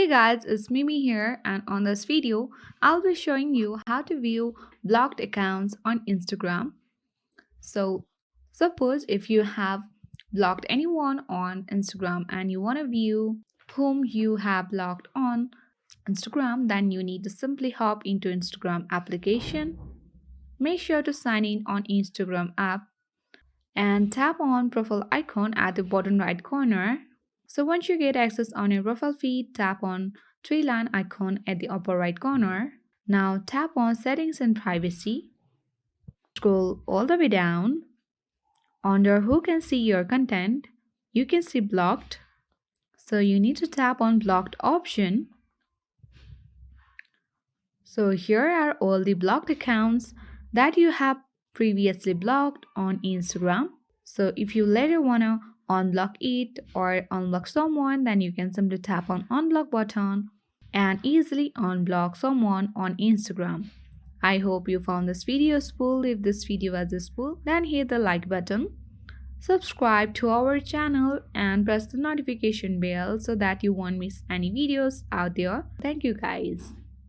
Hey guys, it's Mimi here, and on this video, I'll be showing you how to view blocked accounts on Instagram. So, suppose if you have blocked anyone on Instagram and you want to view whom you have blocked on Instagram, then you need to simply hop into Instagram application. Make sure to sign in on Instagram app and tap on profile icon at the bottom right corner. So once you get access on your profile feed, tap on three line icon at the upper right corner. Now tap on settings and privacy. Scroll all the way down. Under who can see your content, you can see blocked. So you need to tap on blocked option. So here are all the blocked accounts that you have previously blocked on Instagram. So if you later wanna unblock it or unblock someone, then you can simply tap on unblock button and easily unblock someone on Instagram. I hope you found this video useful. If this video was useful, then hit the like button, subscribe to our channel and press the notification bell so that you won't miss any videos out there. Thank you guys.